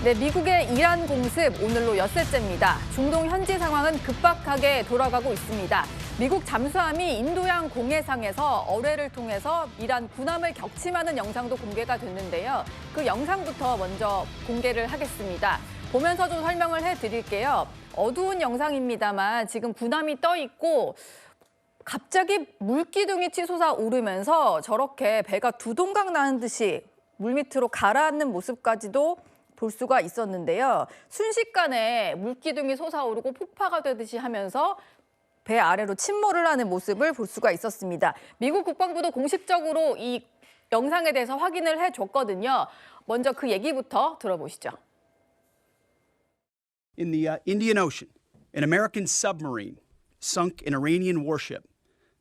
네, 미국의 이란 공습 오늘로 엿새째입니다. 중동 현지 상황은 급박하게 돌아가고 있습니다. 미국 잠수함이 인도양 공해상에서 어뢰를 통해서 이란 군함을 격침하는 영상도 공개가 됐는데요. 그 영상부터 먼저 공개를 하겠습니다. 보면서 좀 설명을 해드릴게요. 어두운 영상입니다만 지금 군함이 떠 있고 갑자기 물기둥이 치솟아 오르면서 저렇게 배가 두 동강 나는 듯이 물밑으로 가라앉는 모습까지도 볼 수가 있었는데요. 순식간에 물기둥이 솟아오르고 폭파가 되듯이 하면서 배 아래로 침몰을 하는 모습을 볼 수가 있었습니다. 미국 국방부도 공식적으로 이 영상에 대해서 확인을 해줬거든요. 먼저 그 얘기부터 들어보시죠. In the Indian Ocean, an American submarine sunk an Iranian warship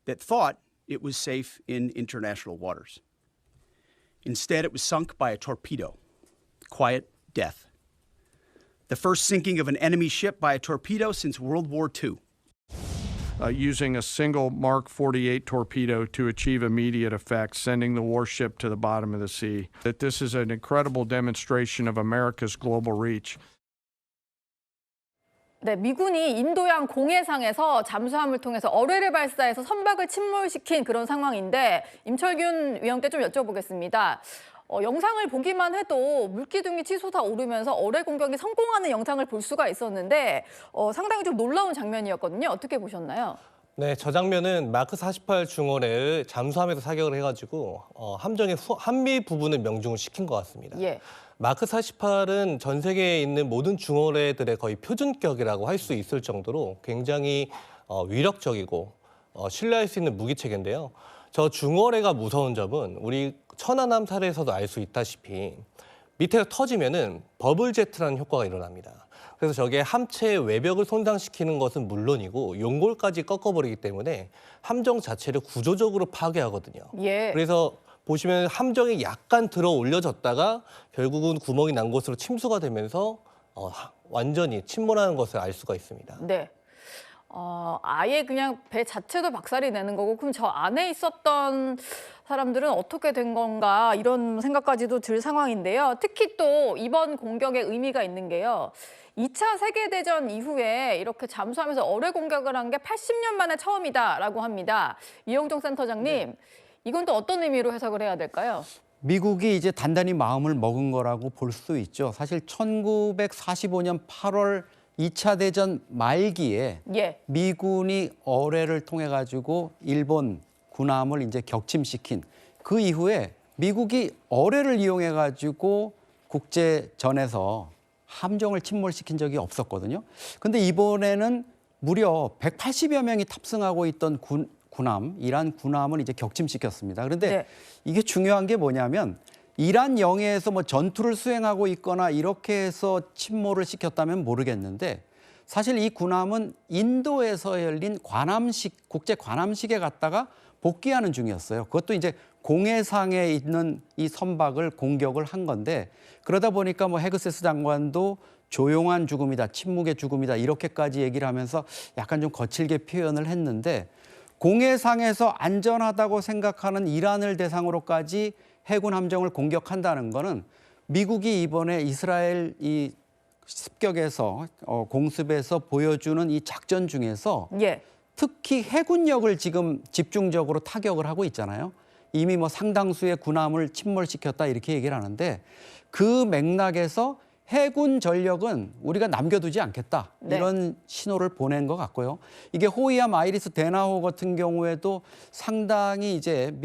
that thought it was safe in international waters. Instead, it was sunk by a torpedo. Quiet death. The first sinking of an enemy ship by a torpedo since World War II. Using a single Mark 48 torpedo to achieve immediate effect, sending the warship to the bottom of the sea. That this is an incredible demonstration of America's global reach. 네, 미군이 인도양 공해상에서 잠수함을 통해서 어뢰를 발사해서 선박을 침몰시킨 그런 상황인데 임철균 위원께 좀 여쭤보겠습니다. 영상을 보기만 해도 물기둥이 치솟아 오르면서 어뢰 공격이 성공하는 영상을 볼 수가 있었는데 상당히 좀 놀라운 장면이었거든요. 어떻게 보셨나요? 네, 저 장면은 마크 48 중어뢰를 잠수함에서 사격을 해가지고 함정의 한미 부분을 명중을 시킨 것 같습니다. 예. 마크 48은 전 세계에 있는 모든 중어뢰들의 거의 표준격이라고 할 수 있을 정도로 굉장히 위력적이고 신뢰할 수 있는 무기체계인데요. 저 중어뢰가 무서운 점은 우리 천안함 사례에서도 알 수 있다시피 밑에서 터지면은 버블 제트라는 효과가 일어납니다. 그래서 저게 함체의 외벽을 손상시키는 것은 물론이고 용골까지 꺾어버리기 때문에 함정 자체를 구조적으로 파괴하거든요. 예. 그래서 보시면 함정이 약간 들어 올려졌다가 결국은 구멍이 난 곳으로 침수가 되면서 완전히 침몰하는 것을 알 수가 있습니다. 네. 아예 그냥 배 자체도 박살이 내는 거고 그럼 저 안에 있었던 사람들은 어떻게 된 건가 이런 생각까지도 들 상황인데요. 특히 또 이번 공격의 의미가 있는 게요. 2차 세계대전 이후에 이렇게 잠수함에서 어뢰 공격을 한 게 80년 만에 처음이다라고 합니다. 이영종 센터장님, 네. 이건 또 어떤 의미로 해석을 해야 될까요? 미국이 이제 단단히 마음을 먹은 거라고 볼 수 있죠. 사실 1945년 8월 2차 대전 말기에 예. 미군이 어뢰를 통해 가지고 일본 군함을 이제 격침시킨 그 이후에 미국이 어뢰를 이용해 가지고 국제전에서 함정을 침몰시킨 적이 없었거든요. 근데 이번에는 무려 180여 명이 탑승하고 있던 군함, 이란 군함을 이제 격침시켰습니다. 그런데 네. 이게 중요한 게 뭐냐면 이란 영해에서 뭐 전투를 수행하고 있거나 이렇게 해서 침몰을 시켰다면 모르겠는데 사실 이 군함은 인도에서 열린 국제 관함식에 갔다가 복귀하는 중이었어요. 그것도 이제 공해상에 있는 이 선박을 공격을 한 건데 그러다 보니까 뭐 헤그세스 장관도 조용한 죽음이다, 침묵의 죽음이다 이렇게까지 얘기를 하면서 약간 좀 거칠게 표현을 했는데 공해상에서 안전하다고 생각하는 이란을 대상으로까지 해군 함정을 공격한다는 거는 미국이 이번에 이스라엘 이 습격에서 공습에서 보여주는 이 작전 중에서 예. 특히 해군력을 지금 집중적으로 타격을 하고 있잖아요. 이미 뭐 상당수의 군함을 침몰시켰다 이렇게 얘기를 하는데 그 맥락에서 해군 전력은 우리가 남겨두지 않겠다. 네. 이런 신호를 보낸 것 같고요. 이게 호위함 아이리스 데나호 같은 경우에도 상당히 이제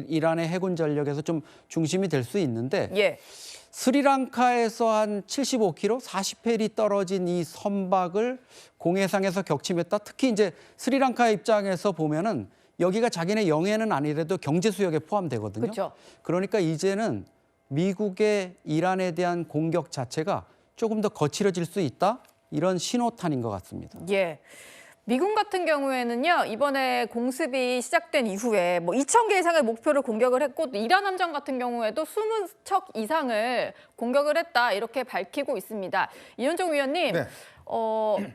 이란의 해군 전력에서 좀 중심이 될 수 있는데 예. 스리랑카에서 한 75km, 40회리 떨어진 이 선박을 공해상에서 격침했다. 특히 이제 스리랑카 입장에서 보면은 여기가 자기네 영해는 아니래도 경제 수역에 포함되거든요. 그렇죠. 그러니까 이제는 미국의 이란에 대한 공격 자체가 조금 더 거칠어질 수 있다? 이런 신호탄인 것 같습니다. 예. 미군 같은 경우에는요, 이번에 공습이 시작된 이후에 뭐 2,000개 이상의 목표를 공격을 했고, 또 이란 함정 같은 경우에도 20척 이상을 공격을 했다, 이렇게 밝히고 있습니다. 이현정 위원님, 네.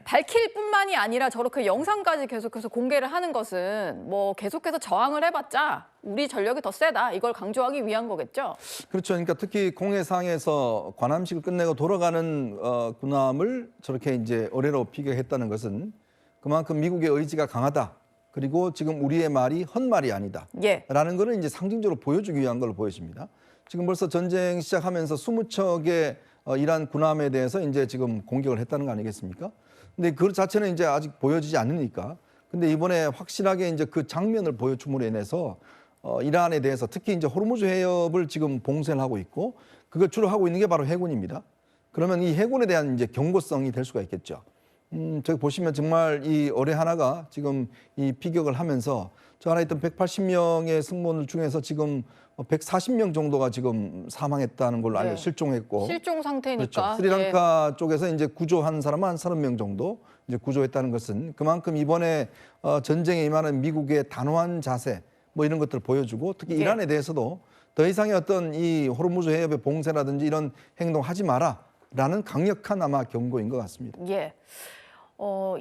밝힐 뿐만이 아니라 저렇게 영상까지 계속해서 공개를 하는 것은 뭐 계속해서 저항을 해봤자 우리 전력이 더 세다, 이걸 강조하기 위한 거겠죠? 그렇죠. 그러니까 특히 공해상에서 관함식을 끝내고 돌아가는 군함을 저렇게 이제 어뢰로 피격했다는 것은 그만큼 미국의 의지가 강하다. 그리고 지금 우리의 말이 헛말이 아니다. 예. 라는 거를 이제 상징적으로 보여주기 위한 걸로 보여집니다. 지금 벌써 전쟁 시작하면서 20척의 이란 군함에 대해서 이제 지금 공격을 했다는 거 아니겠습니까? 근데 그 자체는 이제 아직 보여지지 않으니까. 근데 이번에 확실하게 이제 그 장면을 보여줌으로 인해서 이란에 대해서 특히 이제 호르무즈 해협을 지금 봉쇄를 하고 있고, 그걸 주로 하고 있는 게 바로 해군입니다. 그러면 이 해군에 대한 이제 경고성이 될 수가 있겠죠. 저기 보시면 정말 이 어뢰 하나가 지금 이 피격을 하면서 저 안에 있던 180명의 승무원들 중에서 지금 140명 정도가 지금 사망했다는 걸로 알려 네. 실종했고, 실종 상태니까. 그렇죠. 스리랑카 쪽에서 이제 구조한 사람은 한 30명 정도 이제 구조했다는 것은 그만큼 이번에 전쟁에 임하는 미국의 단호한 자세 뭐 이런 것들을 보여주고, 특히 이란에 대해서도 더 이상의 어떤 이 호르무즈 해협의 봉쇄라든지 이런 행동하지 마라라는 강력한 아마 경고인 것 같습니다. 예.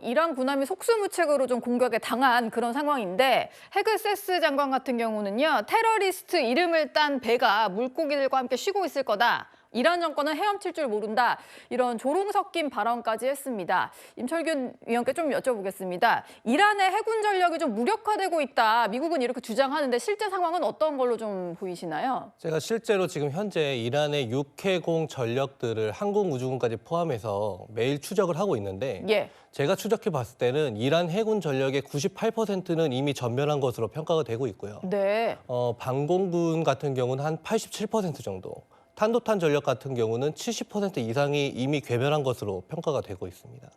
이란 군함이 속수무책으로 좀 공격에 당한 그런 상황인데, 헤그세스 장관 같은 경우는요, 테러리스트 이름을 딴 배가 물고기들과 함께 쉬고 있을 거다. 이란 정권은 헤엄칠 줄 모른다. 이런 조롱 섞인 발언까지 했습니다. 임철균 위원께 좀 여쭤보겠습니다. 이란의 해군 전력이 좀 무력화되고 있다, 미국은 이렇게 주장하는데 실제 상황은 어떤 걸로 좀 보이시나요? 제가 실제로 지금 현재 이란의 육해공 전력들을 항공우주군까지 포함해서 매일 추적을 하고 있는데, 예. 제가 추적해 봤을 때는 이란 해군 전력의 98%는 이미 전멸한 것으로 평가가 되고 있고요. 네. 방공군 같은 경우는 한 87% 정도, 탄도탄 전력 같은 경우는 70% 이상이 이미 괴멸한 것으로 평가가 되고 있습니다.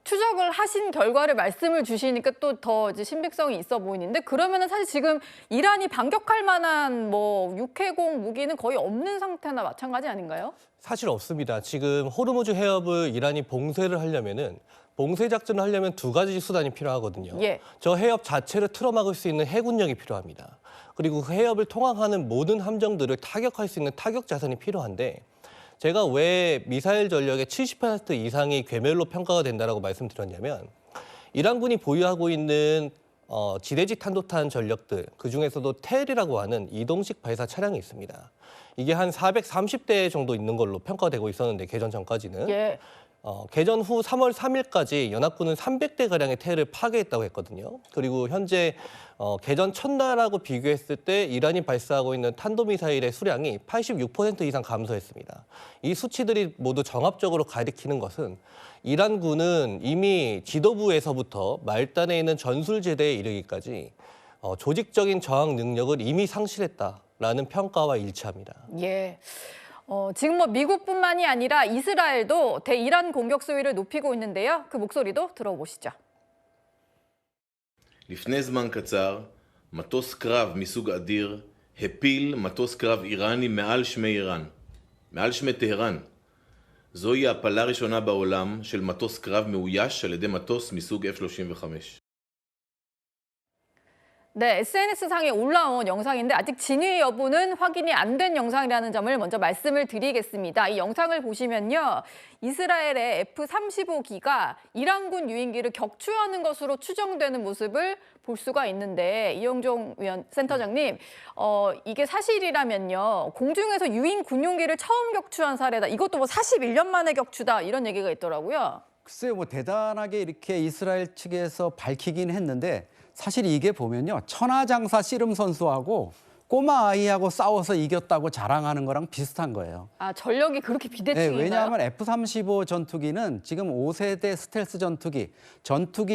추적을 하신 결과를 말씀을 주시니까 또 더 이제 신빙성이 있어 보이는데, 그러면은 사실 지금 이란이 반격할 만한 뭐 육해공 무기는 거의 없는 상태나 마찬가지 아닌가요? 사실 없습니다. 지금 호르무즈 해협을 이란이 봉쇄를 하려면은, 봉쇄 작전을 하려면 두 가지 수단이 필요하거든요. 예. 저 해협 자체를 틀어막을 수 있는 해군력이 필요합니다. 그리고 그 해협을 통항하는 모든 함정들을 타격할 수 있는 타격 자산이 필요한데, 제가 왜 미사일 전력의 70% 이상이 괴멸로 평가가 된다라고 말씀드렸냐면, 이란군이 보유하고 있는 지대지 탄도탄 전력들, 그중에서도 텔이라고 하는 이동식 발사 차량이 있습니다. 이게 한 430대 정도 있는 걸로 평가되고 있었는데, 개전 전까지는. 예. 개전 후 3월 3일까지 연합군은 300대 가량의 텔을 파괴했다고 했거든요. 그리고 현재 개전 첫날하고 비교했을 때 이란이 발사하고 있는 탄도미사일의 수량이 86% 이상 감소했습니다. 이 수치들이 모두 종합적으로 가리키는 것은, 이란군은 이미 지도부에서부터 말단에 있는 전술제대에 이르기까지 조직적인 저항 능력을 이미 상실했다라는 평가와 일치합니다. 예. 지금 뭐 미국뿐만이 아니라 이스라엘도 대이란 공격 수위를 높이고 있는데요. 그 목소리도 들어보시죠. לפני זמן קצר, מטוס קרב מסוג אדיר הפיל מטוס קרב איראני מעל שמי איראן, מעל שמי טהרן. זוהי הפלה ראשונה בעולם של מטוס קרב מאויש על ידי מטוס מסוג F-35. 네, SNS상에 올라온 영상인데 아직 진위 여부는 확인이 안 된 영상이라는 점을 먼저 말씀을 드리겠습니다. 이 영상을 보시면요, 이스라엘의 F-35기가 이란군 유인기를 격추하는 것으로 추정되는 모습을 볼 수가 있는데, 이영종 센터장님, 이게 사실이라면요, 공중에서 유인 군용기를 처음 격추한 사례다. 이것도 뭐 41년 만에 격추다, 이런 얘기가 있더라고요. 글쎄요, 뭐 대단하게 이렇게 이스라엘 측에서 밝히긴 했는데, 사실 이게 보면요, 천하장사 씨름 선수하고 꼬마 아이하고 싸워서 이겼다고 자랑하는 거랑 비슷한 거예요. 아, 전력이 그렇게 비대칭인가요? 네, 왜냐하면 F-35 전투기는 지금 5세대 스텔스 전투기,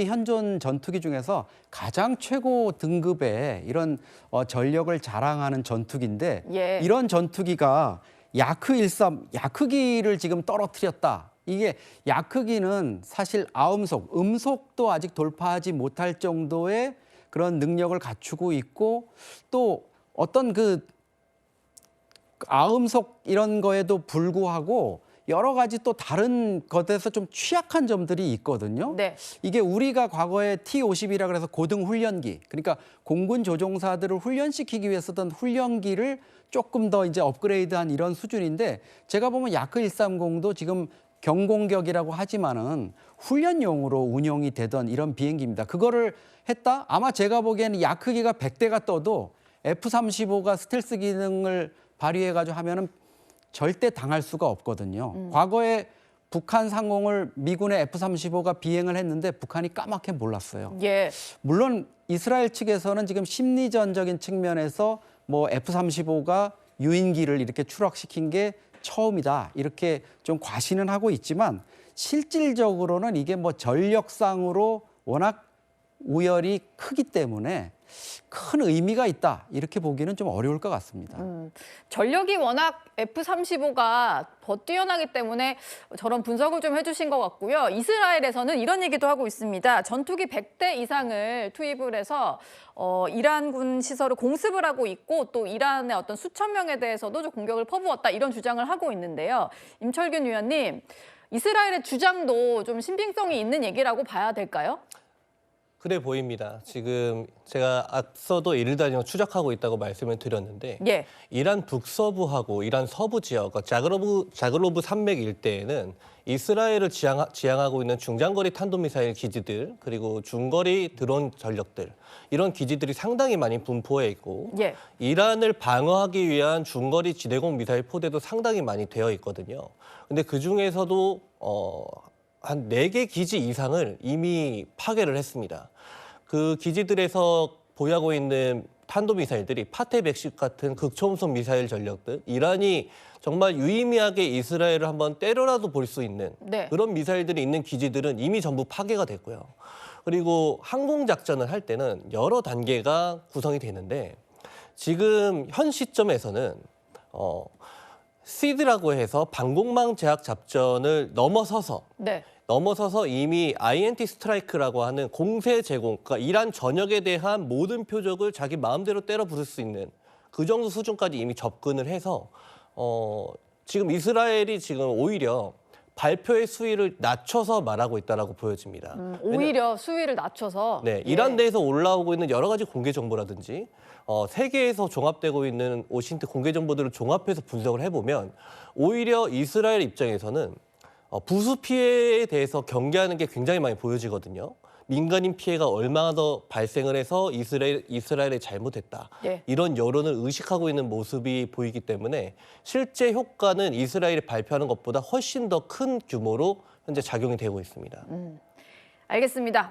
현존 전투기 중에서 가장 최고 등급의 이런 전력을 자랑하는 전투기인데, 예. 이런 전투기가 야크-13, 야크기를 지금 떨어뜨렸다. 이게 야크기는 사실 아음속, 음속도 아직 돌파하지 못할 정도의 그런 능력을 갖추고 있고, 또 어떤 그 아음속 이런 거에도 불구하고 여러 가지 또 다른 것에서 좀 취약한 점들이 있거든요. 네. 이게 우리가 과거에 T-50이라 그래서 고등 훈련기, 그러니까 공군 조종사들을 훈련시키기 위해 쓰던 훈련기를 조금 더 이제 업그레이드한 이런 수준인데, 제가 보면 야크 130도 지금 경공격이라고 하지만은 훈련용으로 운용이 되던 이런 비행기입니다. 그거를 했다? 아마 제가 보기에는 야크기가 100대가 떠도 F-35가 스텔스 기능을 발휘해가지고 하면은 절대 당할 수가 없거든요. 과거에 북한 상공을 미군의 F-35가 비행을 했는데 북한이 까맣게 몰랐어요. 예. 물론 이스라엘 측에서는 지금 심리전적인 측면에서 뭐 F-35가 유인기를 이렇게 추락시킨 게 처음이다, 이렇게 좀 과시는 하고 있지만 실질적으로는 이게 뭐 전력상으로 워낙 우열이 크기 때문에 큰 의미가 있다, 이렇게 보기는 좀 어려울 것 같습니다. 전력이 워낙 F-35가 더 뛰어나기 때문에 저런 분석을 좀 해주신 것 같고요. 이스라엘에서는 이런 얘기도 하고 있습니다. 전투기 100대 이상을 투입을 해서 이란군 시설을 공습을 하고 있고, 또 이란의 어떤 수천 명에 대해서도 좀 공격을 퍼부었다, 이런 주장을 하고 있는데요. 임철균 위원님, 이스라엘의 주장도 좀 신빙성이 있는 얘기라고 봐야 될까요? 그래 보입니다. 지금 제가 앞서도 이를 다니며 추적하고 있다고 말씀을 드렸는데, 예. 이란 북서부하고 이란 서부 지역, 자글로브 산맥 일대에는 이스라엘을 지향하고 있는 중장거리 탄도미사일 기지들, 그리고 중거리 드론 전력들, 이런 기지들이 상당히 많이 분포해 있고, 예. 이란을 방어하기 위한 중거리 지대공 미사일 포대도 상당히 많이 되어 있거든요. 근데 그 중에서도 한 4개 기지 이상을 이미 파괴를 했습니다. 그 기지들에서 보유하고 있는 탄도미사일들이 파테110 같은 극초음속 미사일 전력들, 이란이 정말 유의미하게 이스라엘을 한번 때려라도 볼 수 있는 네. 그런 미사일들이 있는 기지들은 이미 전부 파괴가 됐고요. 그리고 항공작전을 할 때는 여러 단계가 구성이 되는데, 지금 현 시점에서는 시드라고 해서 방공망 제약 작전을 넘어서서 네. 이미 INT 스트라이크라고 하는 공세 제공, 그러니까 이란 전역에 대한 모든 표적을 자기 마음대로 때려 부술 수 있는 그 정도 수준까지 이미 접근을 해서 지금 이스라엘이 지금 오히려 발표의 수위를 낮춰서 말하고 있다라고 보여집니다. 오히려 수위를 낮춰서. 네, 예. 이란 내에서 올라오고 있는 여러 가지 공개 정보라든지 세계에서 종합되고 있는 오신트 공개 정보들을 종합해서 분석을 해보면 오히려 이스라엘 입장에서는 부수 피해에 대해서 경계하는 게 굉장히 많이 보여지거든요. 민간인 피해가 얼마나 더 발생을 해서 이스라엘이 잘못했다, 예. 이런 여론을 의식하고 있는 모습이 보이기 때문에 실제 효과는 이스라엘이 발표하는 것보다 훨씬 더 큰 규모로 현재 작용이 되고 있습니다. 알겠습니다.